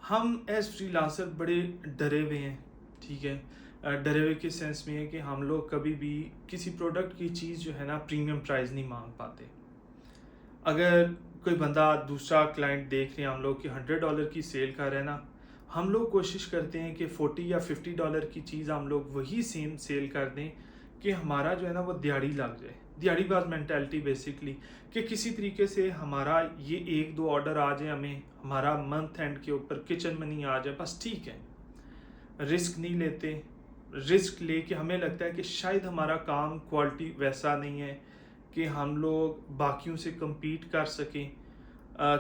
हम as freelancer बड़े डरे हुए हैं, ठीक है। डरे हुए के सेंस में है कि हम लोग कभी भी किसी प्रोडक्ट की चीज़ जो है ना प्रीमियम प्राइस नहीं मांग पाते। अगर कोई बंदा दूसरा क्लाइंट देख रहे हैं हम लोग कि $100 की सेल कर रहे हैं ना, हम लोग कोशिश करते हैं कि 40 या $50 की चीज़ हम लोग वही सेम सेल कर दें कि हमारा जो है ना वो दिहाड़ी लग जाए। दिहाड़ीबाज मेंटालिटी बेसिकली, कि किसी तरीके से हमारा ये 1-2 ऑर्डर आ जाए, हमें हमारा मंथ एंड के ऊपर किचन मनी आ जाए, बस ठीक है। रिस्क नहीं लेते। रिस्क लेके हमें लगता है कि शायद हमारा काम क्वालिटी वैसा नहीं है कि हम लोग बाकियों से compete कर सकें।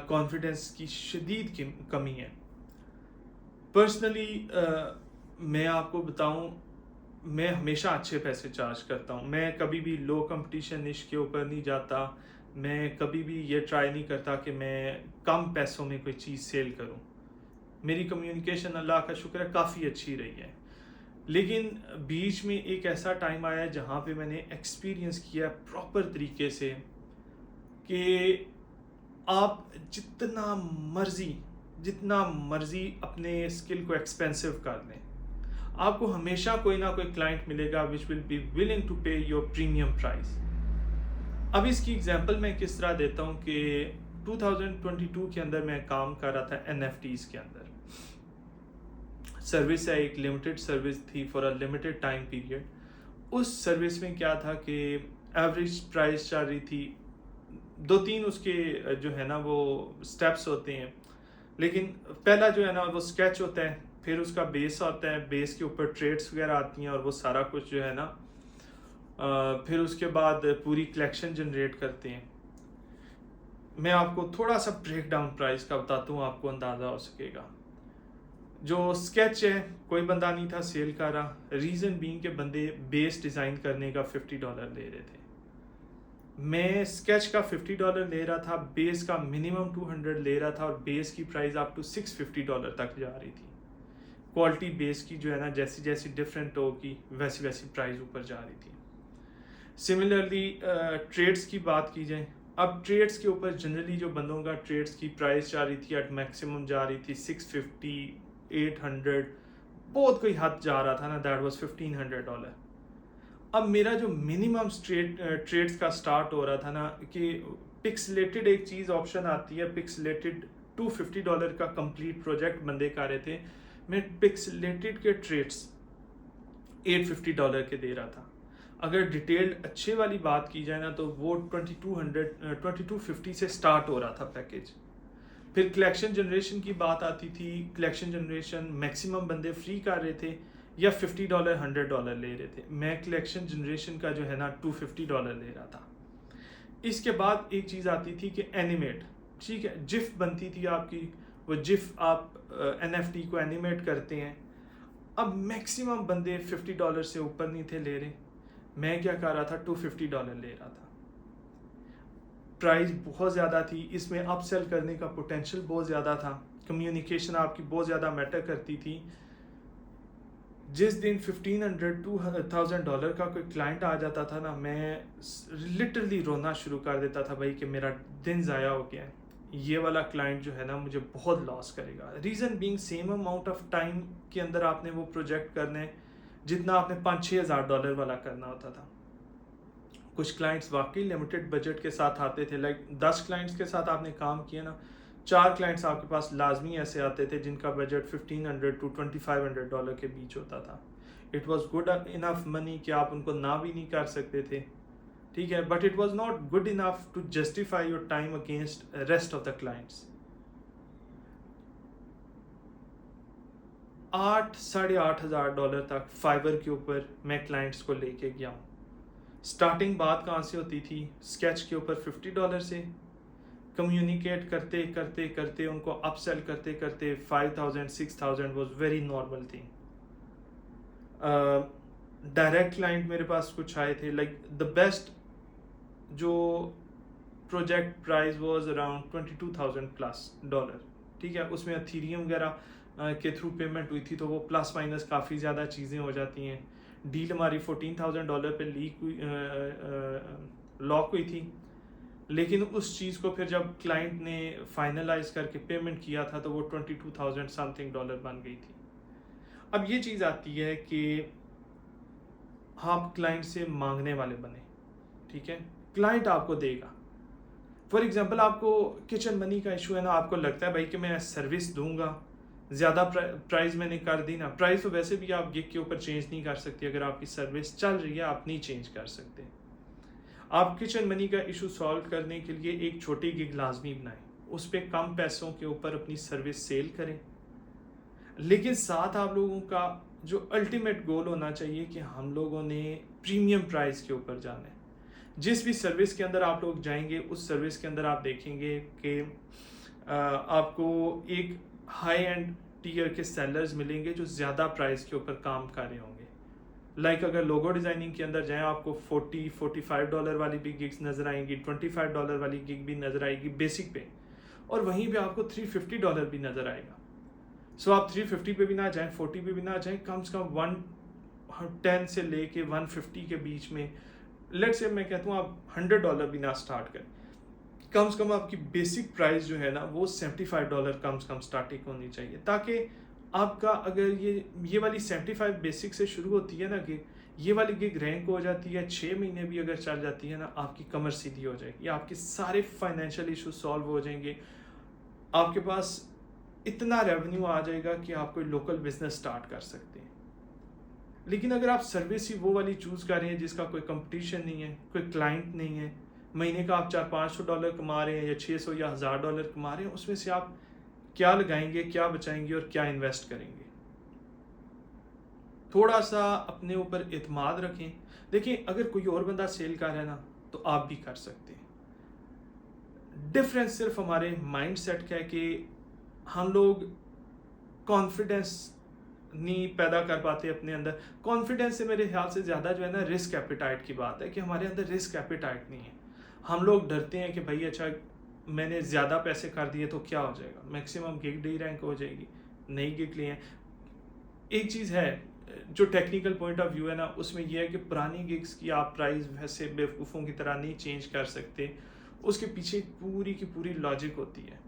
कॉन्फिडेंस की शदीद कमी है। पर्सनली मैं आपको बताऊं, मैं हमेशा अच्छे पैसे चार्ज करता हूं। मैं कभी भी लो कंपटीशन निश के ऊपर नहीं जाता। मैं कभी भी ये ट्राई नहीं करता कि मैं कम पैसों में कोई चीज़ सेल करूं। मेरी कम्युनिकेशन अल्लाह का शुक्र है काफ़ी अच्छी रही है। लेकिन बीच में एक ऐसा टाइम आया जहाँ पे मैंने एक्सपीरियंस किया प्रॉपर तरीके से कि आप जितना मर्जी अपने स्किल को एक्सपेंसिव कर लें, आपको हमेशा कोई ना कोई क्लाइंट मिलेगा which will be willing to pay your premium price. अब इसकी एग्जांपल मैं किस तरह देता हूँ कि 2022 के अंदर मैं काम कर रहा था NFTs के अंदर। सर्विस है, एक लिमिटेड सर्विस थी for a limited time period. उस सर्विस में क्या था कि एवरेज प्राइस चल रही थी, 2-3 उसके जो है ना वो स्टेप्स होते हैं। लेकिन पहला जो है ना वो स्केच होता है, फिर उसका बेस आता है, बेस के ऊपर ट्रेड्स वगैरह आती हैं और वो सारा कुछ जो है ना फिर उसके बाद पूरी कलेक्शन जनरेट करते हैं। मैं आपको थोड़ा सा ब्रेक डाउन प्राइस का बताता हूँ, आपको अंदाज़ा हो सकेगा। जो स्केच है कोई बंदा नहीं था सेल कर रहा, रीज़न बीइंग के बंदे बेस डिज़ाइन करने का $50 ले रहे थे। मैं स्केच का $50 ले रहा था, बेस का मिनिमम 200 ले रहा था और बेस की प्राइस अप टू $650 तक जा रही थी। क्वालिटी बेस की जो है ना जैसी जैसी डिफरेंट होगी वैसी वैसी प्राइस ऊपर जा रही थी। सिमिलरली ट्रेड्स की बात की जाए, अब ट्रेड्स के ऊपर जनरली जो बंदों का ट्रेड्स की प्राइस जा रही थी एट मैक्सिमम जा रही थी 650, 800, बहुत कोई हद जा रहा था ना, दैट वाज $1500। अब मेरा जो मिनिमम ट्रेड्स का स्टार्ट हो रहा था ना कि पिक्सलेटेड एक चीज़ ऑप्शन आती है, पिक्सलेटेड $250 का कंप्लीट प्रोजेक्ट बंदे कर रहे थे, मैं पिक्सलेटेड के ट्रेड्स $850 के दे रहा था। अगर डिटेल्ड अच्छे वाली बात की जाए ना तो वो 2250 से स्टार्ट हो रहा था पैकेज। फिर कलेक्शन जनरेशन की बात आती थी, कलेक्शन जनरेशन मैक्सिमम बंदे फ्री कर रहे थे या $50 $100 ले रहे थे। मैं कलेक्शन जनरेशन का जो है ना $250 ले रहा था। इसके बाद एक चीज़ आती थी कि एनिमेट, ठीक है, जिफ बनती थी आपकी, वो जिफ आप NFT को एनिमेट करते हैं। अब मैक्सिमम बंदे $50 से ऊपर नहीं थे ले रहे, मैं क्या कर रहा था $250 ले रहा था। प्राइस बहुत ज़्यादा थी, इसमें अपसेल करने का पोटेंशियल बहुत ज़्यादा था, कम्युनिकेशन आपकी बहुत ज़्यादा मैटर करती थी। जिस दिन $1500-2000 का कोई क्लाइंट आ जाता था ना, मैं लिटरली रोना शुरू कर देता था भाई कि मेरा दिन ज़ाया हो गया है, ये वाला क्लाइंट जो है ना मुझे बहुत लॉस करेगा। Reason being same amount of time के अंदर आपने वो प्रोजेक्ट करना है जितना आपने $5-6 हज़ार वाला करना होता था। कुछ क्लाइंट्स वाकई लिमिटेड बजट के साथ आते थे, लाइक 10 क्लाइंट्स के साथ आपने काम किया ना, 4 क्लाइंट्स आपके पास लाजमी ऐसे आते थे जिनका बजट $1500-2500 के बीच होता था। It was good enough money कि आप उनको ना भी नहीं कर सकते थे, ठीक है, but it was not good enough to justify your time against rest of the clients. 8-8,500 तक फाइबर के ऊपर मैं क्लाइंट्स को लेके गया हूँ। स्टार्टिंग बात कहाँ से होती थी, स्केच के ऊपर $50 से, कम्युनिकेट करते करते करते उनको अपसेल करते करते 5,000-6,000 was very normal thing. Direct client मेरे पास कुछ आए थे, लाइक द बेस्ट जो प्रोजेक्ट प्राइस वॉज अराउंड $22,000+, ठीक है, उसमें अथीरियम वगैरह के थ्रू पेमेंट हुई थी तो वो प्लस माइनस काफ़ी ज़्यादा चीज़ें हो जाती हैं। डील हमारी $14,000 पे लॉक हुई थी। लेकिन उस चीज़ को फिर जब क्लाइंट ने फाइनलाइज करके पेमेंट किया था तो वो 22,000 समथिंग डॉलर बन गई थी। अब ये चीज़ आती है कि आप क्लाइंट से मांगने वाले बने, ठीक है, क्लाइंट आपको देगा। फॉर एग्जांपल आपको किचन मनी का इशू है ना, आपको लगता है भाई कि मैं सर्विस दूंगा, ज़्यादा प्राइस मैंने कर दी ना, प्राइस तो वैसे भी आप गिग के ऊपर चेंज नहीं कर सकते, अगर आपकी सर्विस चल रही है आप नहीं चेंज कर सकते। आप किचन मनी का इशू सॉल्व करने के लिए एक छोटी गिग लाजमी बनाएं, उस पर कम पैसों के ऊपर अपनी सर्विस सेल करें, लेकिन साथ आप लोगों का जो अल्टीमेट गोल होना चाहिए कि हम लोगों ने प्रीमियम प्राइस के ऊपर जाना है। जिस भी सर्विस के अंदर आप लोग जाएंगे उस सर्विस के अंदर आप देखेंगे कि आपको एक हाई एंड टीयर के सेलर्स मिलेंगे जो ज़्यादा प्राइस के ऊपर काम कर रहे होंगे। लाइक अगर लोगो डिज़ाइनिंग के अंदर जाएं आपको $40-45 वाली भी गिग्स नज़र आएंगी, $25 वाली गिग भी नज़र आएगी बेसिक पे, और वहीं पे आपको $350 भी नज़र आएगा। सो आप 350 पे भी ना जाएं, 40 पे भी ना जाएं, कम से कम 110 से लेके 150 के बीच में, लेट्स से मैं कहता हूँ आप $100 भी ना स्टार्ट करें, कम से कम आपकी बेसिक प्राइस जो है ना वो $75 कम से कम स्टार्टिंग होनी चाहिए, ताकि आपका अगर ये वाली 75 बेसिक से शुरू होती है ना कि ये वाली गिग रैंक हो जाती है, 6 महीने भी अगर चल जाती है ना, आपकी कमर सीधी हो जाएगी, आपके सारे फाइनेंशियल इशू सॉल्व हो जाएंगे, आपके पास इतना रेवेन्यू आ जाएगा कि आप कोई लोकल बिजनेस स्टार्ट कर सकते हैं। लेकिन अगर आप सर्विस ही वो वाली चूज़ कर रहे हैं जिसका कोई कंपटीशन नहीं है, कोई क्लाइंट नहीं है, महीने का आप $400-500 कमा रहे हैं या 600 या $1000 कमा रहे हैं, उसमें से आप क्या लगाएंगे, क्या बचाएंगे और क्या इन्वेस्ट करेंगे? थोड़ा सा अपने ऊपर एतमाद रखें। देखिए अगर कोई और बंदा सेल कर रहा है ना तो आप भी कर सकते हैं। डिफरेंस सिर्फ हमारे माइंड सेट का है कि हम लोग कॉन्फिडेंस नहीं पैदा कर पाते अपने अंदर। कॉन्फिडेंस से मेरे ख्याल से ज़्यादा जो है ना रिस्क एपिटाइट की बात है कि हमारे अंदर रिस्क एपिटाइट नहीं है। हम लोग डरते हैं कि भाई अच्छा मैंने ज़्यादा पैसे कर दिए तो क्या हो जाएगा, मैक्सिमम गिग डी रैंक हो जाएगी, नई गिग लिए हैं। एक चीज़ है जो टेक्निकल पॉइंट ऑफ व्यू है ना, उसमें यह है कि पुरानी गिग्स की आप प्राइस वैसे बेवकूफ़ों की तरह नहीं चेंज कर सकते, उसके पीछे पूरी की पूरी लॉजिक होती है।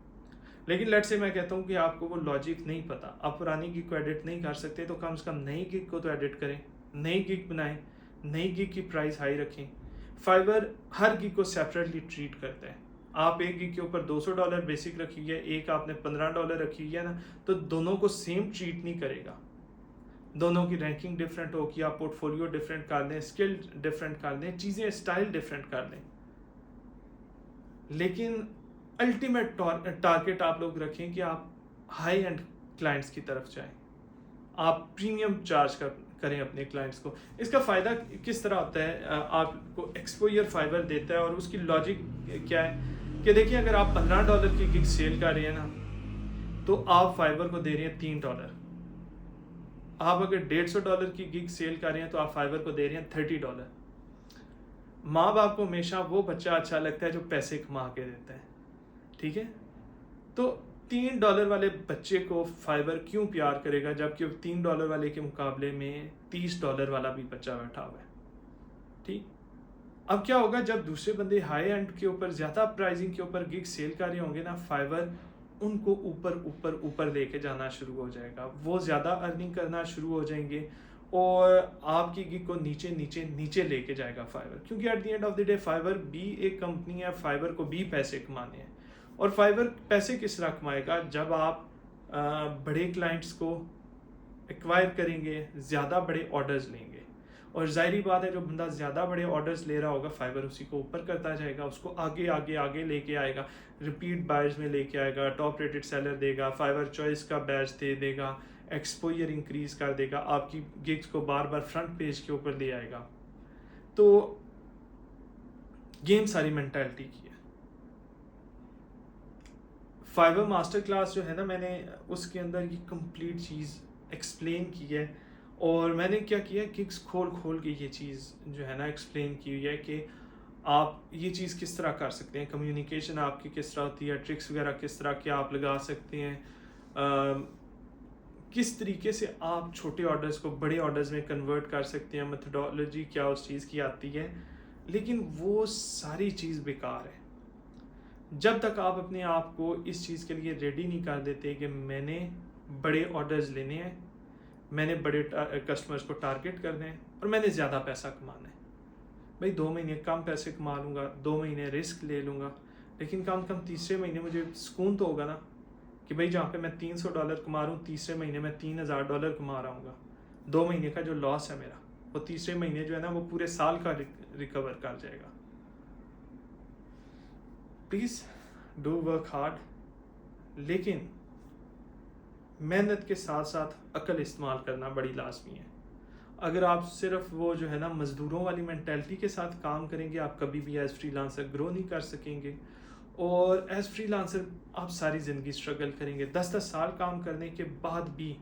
लेकिन लेट से मैं कहता हूँ कि आपको वो लॉजिक नहीं पता, आप पुरानी गिग को एडिट नहीं कर सकते, तो कम से कम नई गिग को तो एडिट करें, नई गिग बनाएं, नई गिग की प्राइस हाई रखें। फाइवर हर गिग को सेपरेटली ट्रीट करता है। आप एक गिग के ऊपर $200 बेसिक रखी है, एक आपने $15 रखी है ना, तो दोनों को सेम ट्रीट नहीं करेगा। दोनों की रैंकिंग डिफरेंट होगी, आप पोर्टफोलियो डिफरेंट कर लें, स्किल डिफरेंट कर लें, चीज़ें स्टाइल डिफरेंट कर लें, लेकिन अल्टीमेट टारगेट आप लोग रखें कि आप हाई एंड क्लाइंट्स की तरफ जाएं, आप प्रीमियम चार्ज करें अपने क्लाइंट्स को। इसका फ़ायदा किस तरह होता है, आपको एक्सपोजर फाइबर देता है, और उसकी लॉजिक क्या है कि देखिए अगर आप $15 की गिग सेल कर रहे हैं ना, तो आप फाइबर को दे रहे हैं $3। आप अगर $150 की गिग सेल कर रहे हैं तो आप फाइबर को दे रहे हैं $30। माँ बाप को हमेशा वो बच्चा अच्छा लगता है जो पैसे कमा के देता है, ठीक है। तो $3 वाले बच्चे को फाइबर क्यों प्यार करेगा, जबकि $3 वाले के मुकाबले में $30 वाला भी बच्चा बैठा हुआ है, ठीक। अब क्या होगा, जब दूसरे बंदे हाई एंड के ऊपर ज़्यादा प्राइसिंग के ऊपर गिग सेल कर रहे होंगे ना, फाइबर उनको ऊपर ऊपर ऊपर लेके जाना शुरू हो जाएगा, वो ज़्यादा अर्निंग करना शुरू हो जाएंगे, और आपकी गिग को नीचे नीचे नीचे लेके जाएगा फाइबर, क्योंकि at the end of the day fibre भी एक कंपनी है, फाइबर को भी पैसे कमाने हैं। और फाइबर पैसे किस तरह कमाएगा, जब आप बड़े क्लाइंट्स को एक्वायर करेंगे, ज़्यादा बड़े ऑर्डर्स लेंगे, और जाहिर बात है जो बंदा ज़्यादा बड़े ऑर्डर्स ले रहा होगा, फाइबर उसी को ऊपर करता जाएगा, उसको आगे आगे आगे लेके आएगा, रिपीट बायर्स में लेके आएगा, टॉप रेटेड सेलर देगा, फाइबर चॉइस का बैच दे देगा, एक्सपोजर इंक्रीज कर देगा, आपकी गिग्स को बार बार फ्रंट पेज के ऊपर ले आएगा। तो गेम सारी मेंटालिटी की है। फाइबर मास्टर क्लास जो है ना, मैंने उसके अंदर ये कंप्लीट चीज़ एक्सप्लेन की है, और मैंने क्या किया है, गिग्स खोल खोल के ये चीज़ जो है ना एक्सप्लेन की हुई है कि आप ये चीज़ किस तरह कर सकते हैं, कम्युनिकेशन आपकी किस तरह होती है, ट्रिक्स वगैरह किस तरह के आप लगा सकते हैं, किस तरीके से आप छोटे ऑर्डर्स को बड़े ऑर्डर्स में कन्वर्ट कर सकते हैं, मेथडोलॉजी क्या उस चीज़ की आती है। लेकिन वो सारी चीज़ बेकार है। जब तक आप अपने आप को इस चीज़ के लिए रेडी नहीं कर देते कि मैंने बड़े ऑर्डर्स लेने हैं, मैंने बड़े कस्टमर्स को टारगेट करने हैं और मैंने ज़्यादा पैसा कमाना है। भाई 2 महीने कम पैसे कमा लूँगा, 2 महीने रिस्क ले लूँगा, लेकिन कम से कम तीसरे महीने मुझे सुकून तो होगा ना कि भाई जहाँ पे मैं $300 कमा रहा हूँ, तीसरे महीने मैं $3000 कमा रहा हूँ। 2 महीने का जो लॉस है मेरा, वो तीसरे महीने जो है ना वो पूरे साल का रिकवर कर जाएगा। प्लीज़ डू वर्क हार्ड, लेकिन मेहनत के साथ साथ अकल इस्तेमाल करना बड़ी लाजमी है। अगर आप सिर्फ वो जो है ना मज़दूरों वाली मेंटेलिटी के साथ काम करेंगे, आप कभी भी एज फ्रीलांसर ग्रो नहीं कर सकेंगे। और एज फ्रीलांसर आप सारी ज़िंदगी स्ट्रगल करेंगे, 10-10 साल काम करने के बाद भी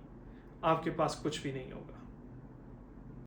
आपके पास कुछ भी नहीं होगा।